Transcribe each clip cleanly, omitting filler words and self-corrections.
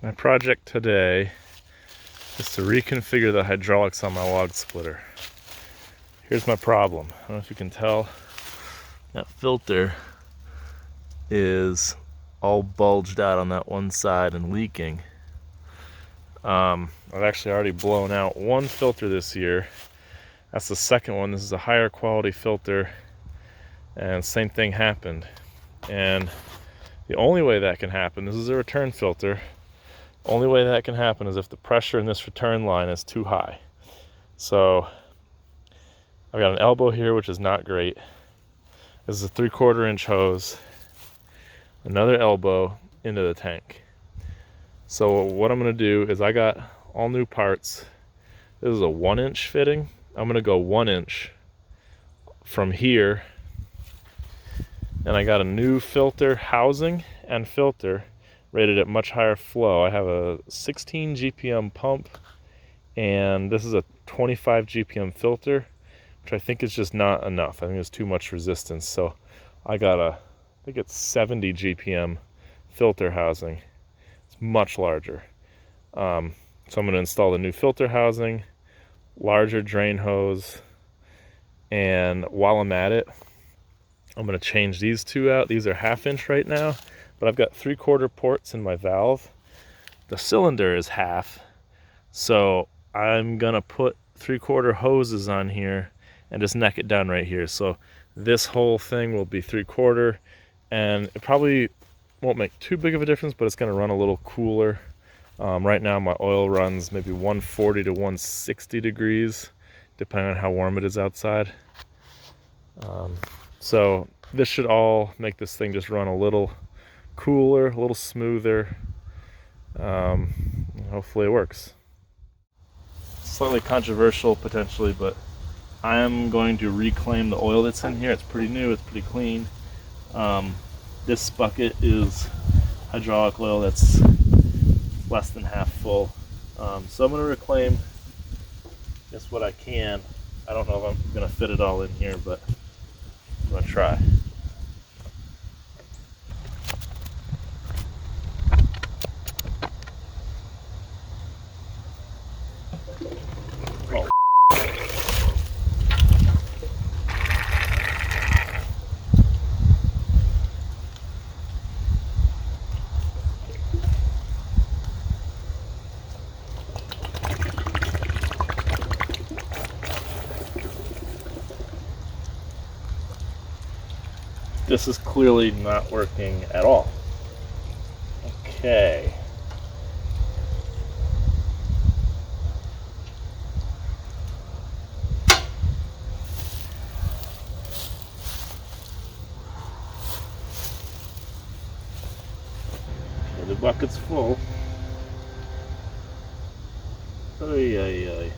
My project today is to reconfigure the hydraulics on my log splitter. Here's my problem. I don't know if you can tell, that filter is all bulged out on that one side and leaking. I've actually already blown out one filter this year. That's the second one. This is a higher quality filter, and same thing happened. And the only way that can happen, this is a return filter, only way that can happen is if the pressure in this return line is too high. So I've got an elbow here, which is not great. This is a 3/4 inch hose, another elbow into the tank. So what I'm gonna do is, I got all new parts. This is a 1-inch fitting. I'm gonna go 1 inch from here, and I got a new filter housing and filter rated at much higher flow. I have a 16 GPM pump, and this is a 25 GPM filter, which I think is just not enough. I think it's too much resistance. So I got I think it's 70 GPM filter housing. It's much larger. So I'm going to install the new filter housing, larger drain hose, and while I'm at it, I'm going to change these two out. These are 1/2 inch right now, but I've got 3/4 ports in my valve. The cylinder is 1/2, so I'm going to put 3/4 hoses on here and just neck it down right here. So this whole thing will be 3/4, and it probably won't make too big of a difference, but it's going to run a little cooler. Right now my oil runs maybe 140 to 160 degrees, depending on how warm it is outside. So this should all make this thing just run a little cooler, a little smoother. Hopefully it works. Slightly controversial potentially, but I am going to reclaim the oil that's in here. It's pretty new, it's pretty clean. This bucket is hydraulic oil that's less than half full. So I'm going to reclaim just what I can. I don't know if I'm going to fit it all in here, but I'm going to try. Oh. This is clearly not working at all. Okay. The bucket's full. I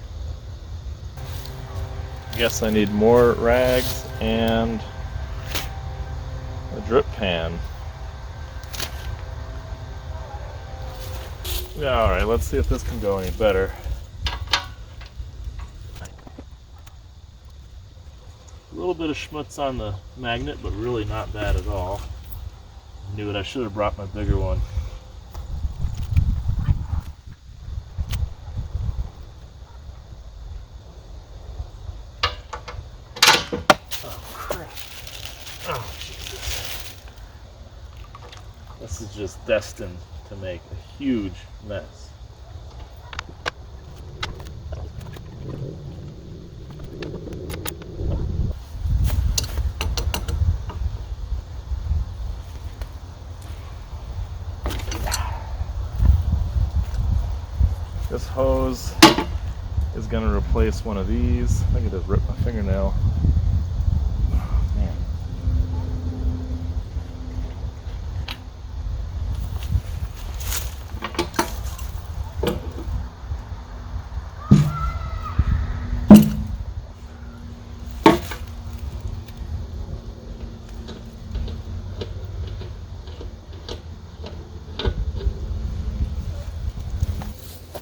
guess I need more rags and a drip pan. Yeah, alright, let's see if this can go any better. A little bit of schmutz on the magnet, but really not bad at all. Knew it, I should have brought my bigger one. Oh crap. Oh Jesus. This is just destined to make a huge mess. This hose is going to replace one of these. I think it just ripped my fingernail. Oh, man.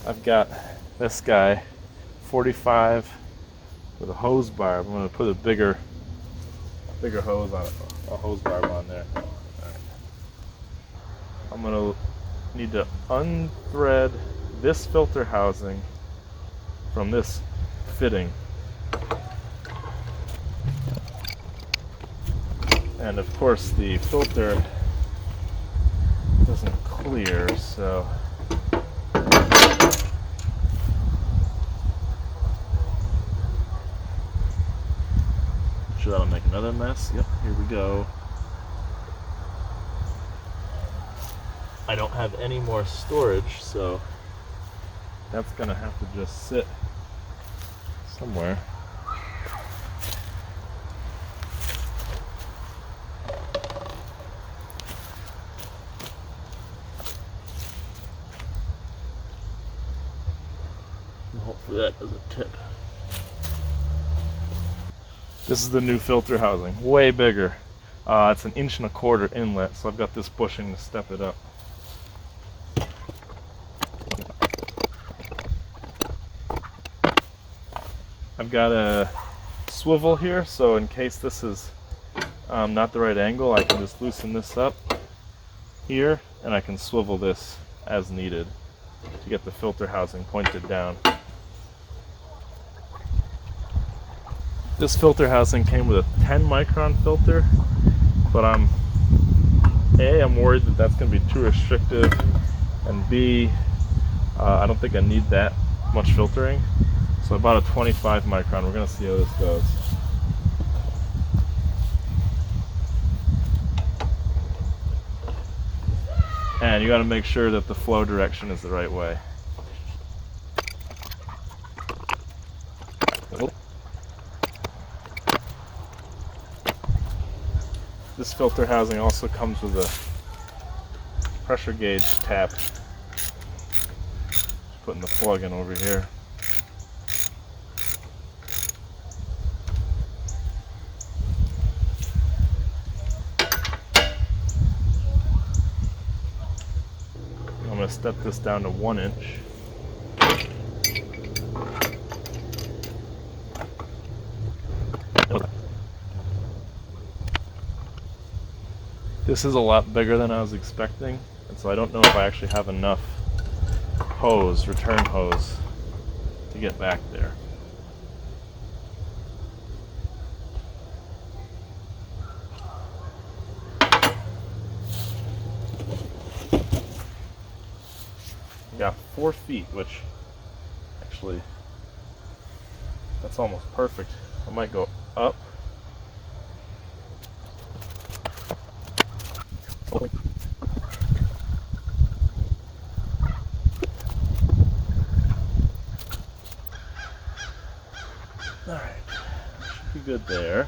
I've got this guy, 45 with a hose barb. I'm going to put a bigger hose on it, a hose barb on there. All right. I'm going to need to unthread this filter housing from this fitting. And of course the filter doesn't clear, so sure that'll make another mess. Yep, here we go. I don't have any more storage, so that's gonna have to just sit somewhere. And hopefully that doesn't tip. This is the new filter housing, way bigger. It's 1.25 inch inlet, so I've got this bushing to step it up. I've got a swivel here, so in case this is not the right angle, I can just loosen this up here, and I can swivel this as needed to get the filter housing pointed down. This filter housing came with a 10 micron filter, but I'm worried that that's going to be too restrictive, and B, I don't think I need that much filtering. So I bought a 25 micron. We're going to see how this goes. And you got to make sure that the flow direction is the right way. This filter housing also comes with a pressure gauge tap. Just putting the plug in over here. I'm going to step this down to 1 inch. This is a lot bigger than I was expecting, and so I don't know if I actually have enough hose, return hose, to get back there. I got 4 feet, which actually, that's almost perfect. I might go up. Alright, should be good there.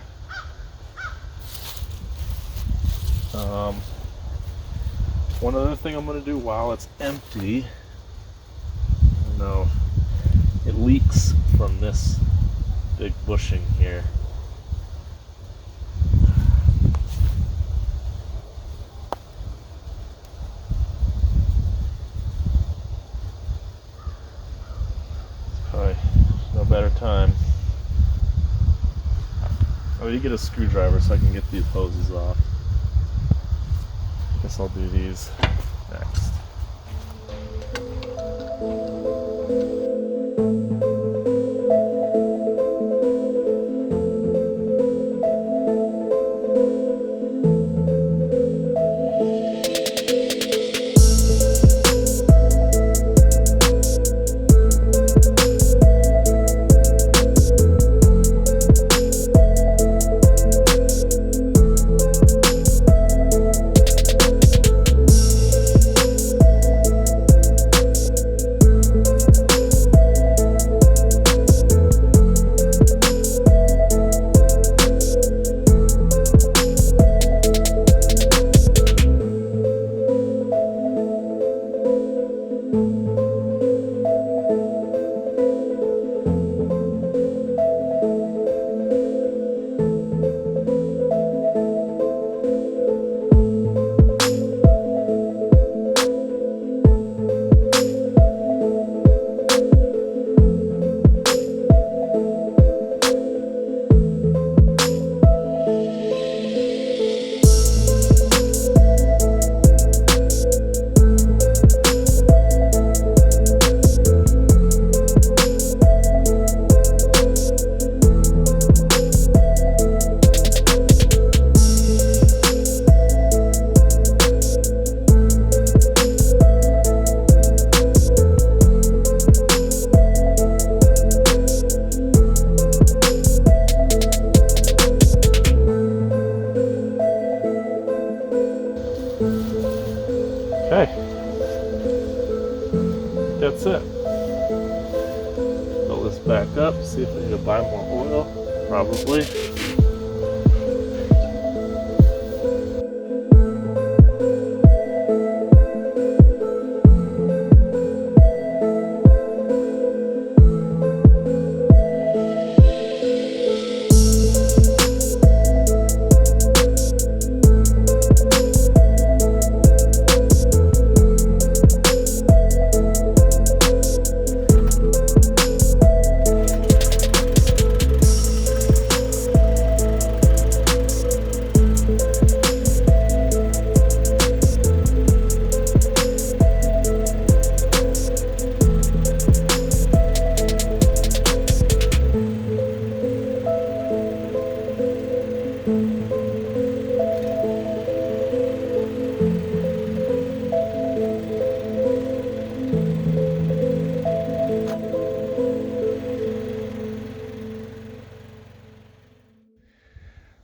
One other thing I'm going to do while it's empty, I know it leaks from this big bushing here. Probably no better time. I need to get a screwdriver so I can get these hoses off. Guess I'll do these next. that's it. Fill this back up, see if I need to buy more oil. Probably.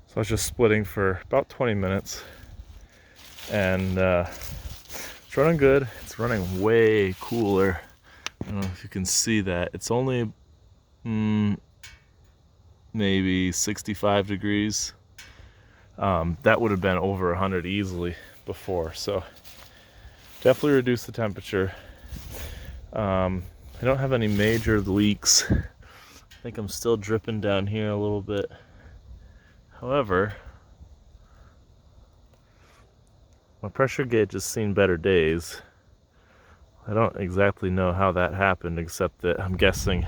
So I was just splitting for about 20 minutes, and it's running good. It's running way cooler. I don't know if you can see that. It's only maybe 65 degrees. That would have been over 100 easily before, so definitely reduce the temperature. I don't have any major leaks. I think I'm still dripping down here a little bit. However, my pressure gauge has seen better days. I don't exactly know how that happened, except that I'm guessing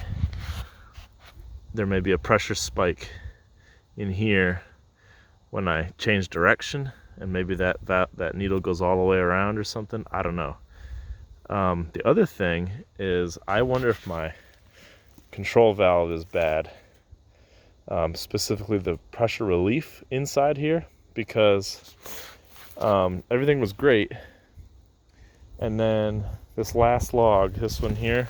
there may be a pressure spike in here when I change direction, and maybe that needle goes all the way around or something. I don't know. The other thing is, I wonder if my control valve is bad. Specifically the pressure relief inside here, because everything was great, and then this last log, this one here,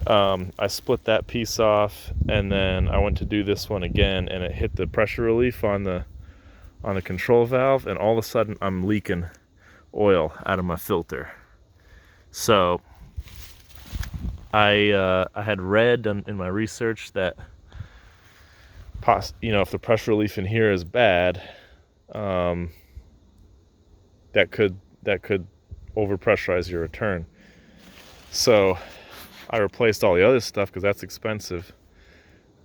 I split that piece off, and then I went to do this one again, and it hit the pressure relief on the control valve, and all of a sudden I'm leaking oil out of my filter. So I had read in my research that if the pressure relief in here is bad, that could overpressurize your return. So I replaced all the other stuff because that's expensive,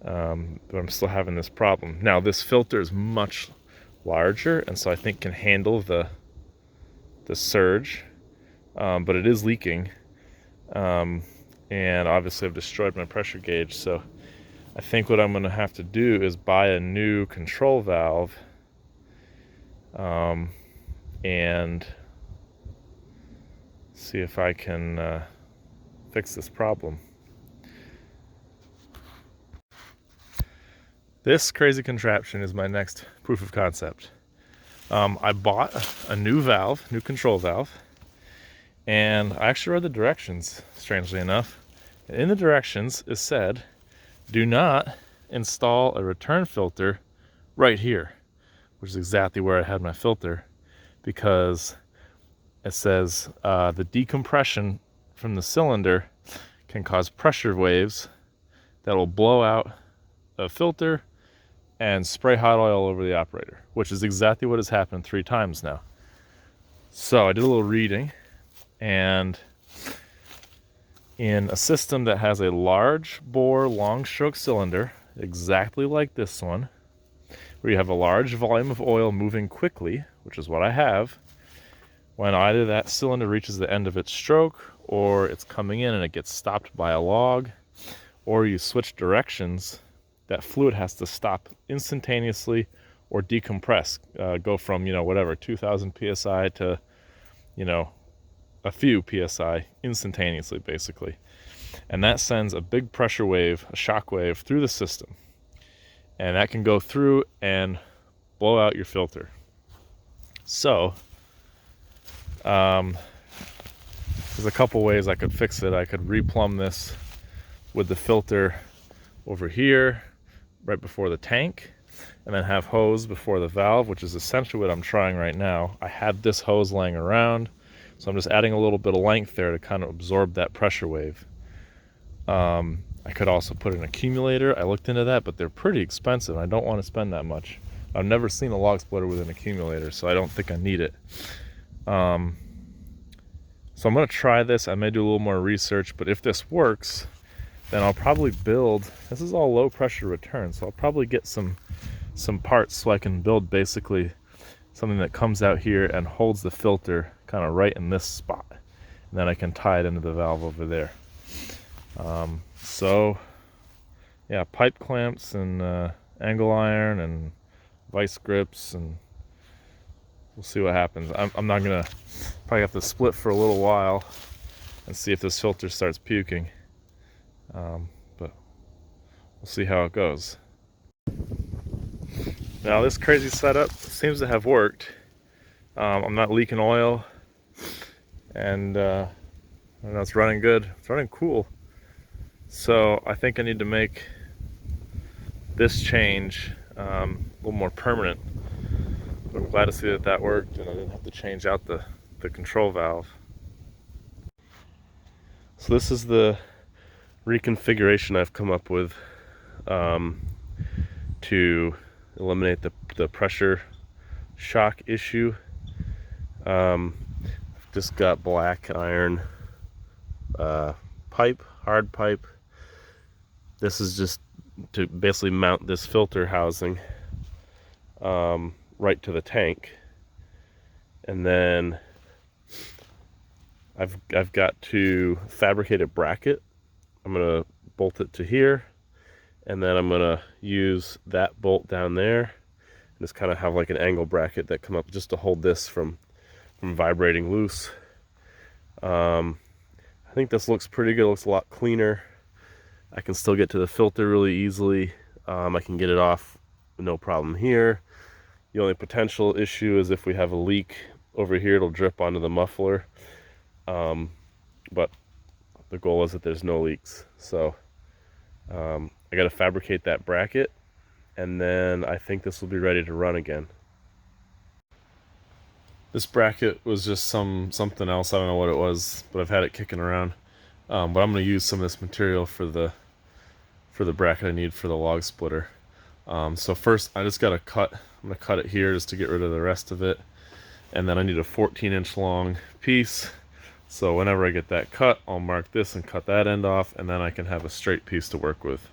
but I'm still having this problem. Now this filter is much larger, and so I think can handle the surge, but it is leaking, and obviously I've destroyed my pressure gauge. So I think what I'm going to have to do is buy a new control valve, and see if I can fix this problem. This crazy contraption is my next proof of concept. I bought a new control valve, and I actually read the directions, strangely enough. In the directions it said, do not install a return filter right here, which is exactly where I had my filter, because it says the decompression from the cylinder can cause pressure waves that will blow out a filter and spray hot oil over the operator, which is exactly what has happened 3 times now. So I did a little reading, and in a system that has a large bore long stroke cylinder, exactly like this one, where you have a large volume of oil moving quickly, which is what I have, when either that cylinder reaches the end of its stroke, or it's coming in and it gets stopped by a log, or you switch directions, that fluid has to stop instantaneously or decompress, go from, 2,000 psi to, a few psi instantaneously, basically. And that sends a big pressure wave, a shock wave, through the system. And that can go through and blow out your filter. So, there's a couple ways I could fix it. I could replumb this with the filter over here, right before the tank, and then have hose before the valve, which is essentially what I'm trying right now. I had this hose laying around, So I'm just adding a little bit of length there to kind of absorb that pressure wave. I could also put an accumulator. I looked into that, but they're pretty expensive. I don't want to spend that much. I've never seen a log splitter with an accumulator, so I don't think I need it. So I'm going to try this. I may do a little more research, but if this works, then I'll probably build, this is all low pressure return, so I'll probably get some parts so I can build basically something that comes out here and holds the filter kind of right in this spot. And then I can tie it into the valve over there. So yeah, pipe clamps and angle iron and vice grips, and we'll see what happens. I'm not gonna, probably have to split for a little while and see if this filter starts puking. But we'll see how it goes. Now this crazy setup seems to have worked. I'm not leaking oil, and I know it's running good. It's running cool. So I think I need to make this change a little more permanent. But I'm glad to see that that worked, and I didn't have to change out the control valve. So this is the reconfiguration I've come up with to eliminate the pressure shock issue. I've just got black iron pipe, hard pipe. This is just to basically mount this filter housing right to the tank, and then I've got to fabricate a bracket. I'm gonna bolt it to here, and then I'm gonna use that bolt down there and just kind of have like an angle bracket that come up just to hold this from vibrating loose. I think this looks pretty good. It looks a lot cleaner. I can still get to the filter really easily. I can get it off no problem here. The only potential issue is if we have a leak over here, it'll drip onto the muffler. But the goal is that there's no leaks. So I got to fabricate that bracket, and then I think this will be ready to run again. This bracket was just something else. I don't know what it was, but I've had it kicking around. But I'm going to use some of this material for the bracket I need for the log splitter. So first I just got to cut. I'm going to cut it here just to get rid of the rest of it. And then I need a 14-inch long piece. So whenever I get that cut, I'll mark this and cut that end off, and then I can have a straight piece to work with.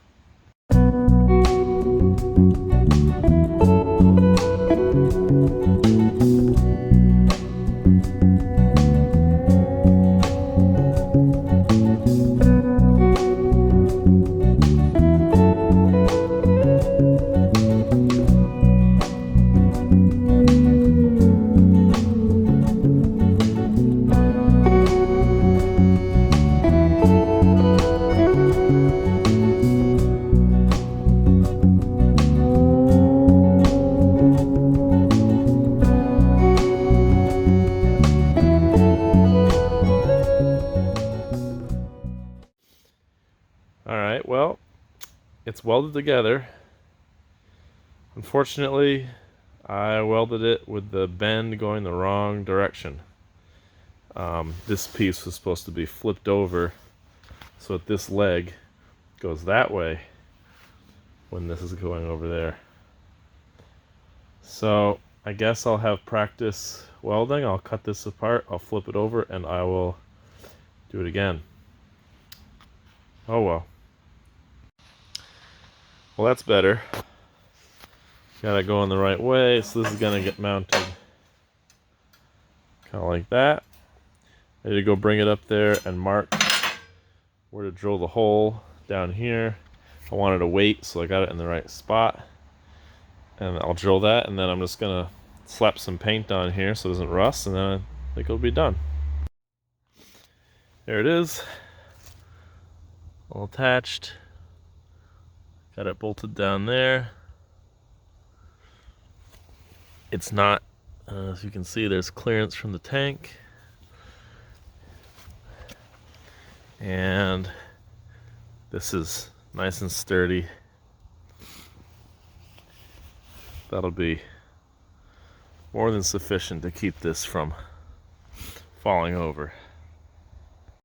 Alright, well, it's welded together. Unfortunately, I welded it with the bend going the wrong direction. This piece was supposed to be flipped over so that this leg goes that way when this is going over there. So I guess I'll have practice welding. I'll cut this apart, I'll flip it over, and I will do it again. Oh well. Well, that's better. Got it going the right way, so this is gonna get mounted kind of like that. I need to go bring it up there and mark where to drill the hole down here. I wanted to wait, so I got it in the right spot. And I'll drill that, and then I'm just gonna slap some paint on here so it doesn't rust, and then I think it'll be done. There it is, all attached. Got it bolted down there. It's not, as you can see, there's clearance from the tank. And this is nice and sturdy. That'll be more than sufficient to keep this from falling over.